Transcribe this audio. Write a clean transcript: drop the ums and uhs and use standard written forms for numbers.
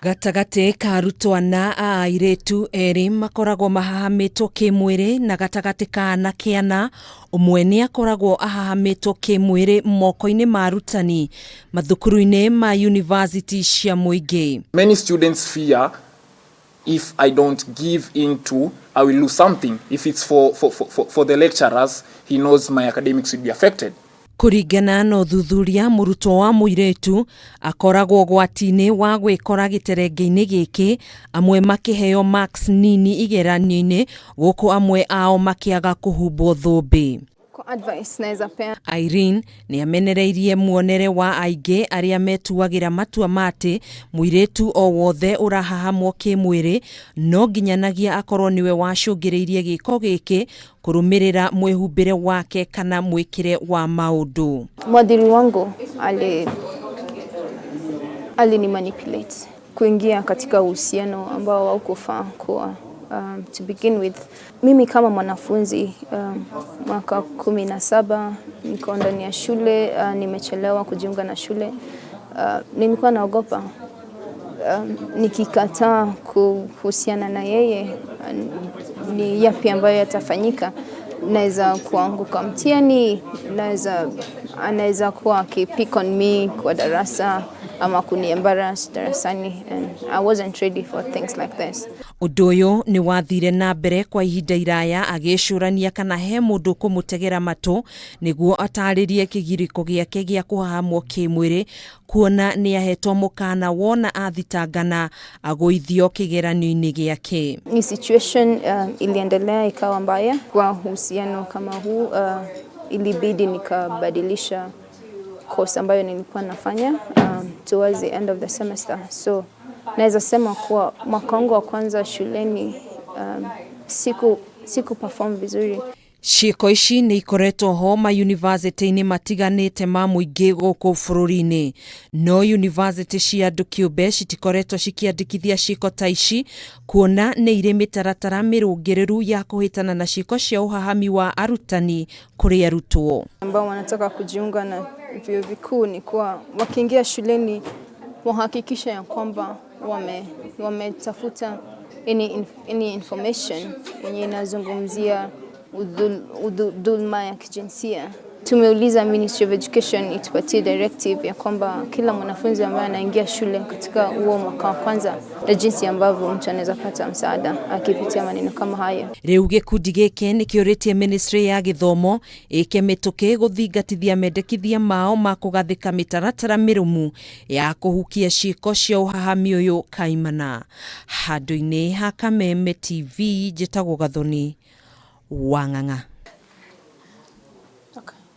Gatagate ka Arutwo na airitu eri makoragwo mahahamitwo kimwiri na gatagate ka anake ana Umwe ni akoragwo ahahamitwo kimwiri moko-ini ma arutani mathukuru-ini ma university cia muingi. Many students fear if I don't give into, I will lose something. If it's for the lecturers, he knows my academics will be affected. Kuringana na thuthuria, murutwo wa muiritu akoragwo gwati-ini wa gwikora giterenge-ini giki, amwe makiheo marks nini igeranio-ini, guku amwe ao makiaga kuhumbwo thumbi. Irene ni amenereirie muonere wa aingi aria metuagira matua mati muiritu o wothe urahahamwo kimwiri no nginyanagia akorwo niwe wacungiriirie giiko giki kurumirira mwihumbire wake kana mwikire wa maundu. Mwadhiri wangu alini manipulate kuingia katika uhusiano ambao haukufaa kuwa. To begin with, mimi kama mwanafunzi mwaka 17 niko ndani ya shule, nimechelewa kujiunga na shule. Nilikuwa naogopa nikikataa kuhusiana na yeye ni yapi ambayo yatafanyika. Naweza kuanguka mtihani, anaweza kuwa akipick on me kwa darasa ama kuni-embarrass darasani, and I wasn't ready for things like this. Undu uyu ni wathire na mbere kwa ihinda iraya agicurania kana he mundu kumutegera matu niguo ataririe kigiriko giake gia kuhahamwo kimwiri, kuona ni ahetwo mukana wona athitangana aguithio kigeranio-ini giake. Ni situation iliendelea ikawa mbaya. Kwa uhusiano kama huu ilibidi nikabadilisha course ambayo nilikuwa nafanya towards the end of the semester. So naweza sema kuwa mwaka wangu wa kwanza shuleni siku perform vizuri. Ciiko-ini ni ikoretwo ho ma university-ini matiganite ma muingi guku bururi-ini, no university cia andu kiumbe citikoretwo cikiandikithia ciiko ta ici, kuona ni iri mitaratara mirungiriru ya kuhitana na ciiko cia uhahami wa arutani kuri arutwo. Ambao wanataka kujiunga na vyuo vikuu ni kuwa wakiingia shuleni wahakikisha ya kwamba wametafuta any information yenye inazungumzia dhulma ya kijinsia. Tumeuliza Ministry of Education itupatie directive ya kwamba kila mwanafunzi ambaye anaingia shule katika huo mwaka wa kwanza na jinsi ambavyo mtu anaweza pata msaada akipitia maneno kama haya. Riu gikundi giki ni kiuritie Ministry ya Githomo ikemituke guthingatithia mendekithia mao ma kugathika mitaratara mirumu ya kuhukia ciiko cia uhahami uyu kaimana. Handu-ini ha Kameme TV njitagwo Gathoni Wang'ang'a.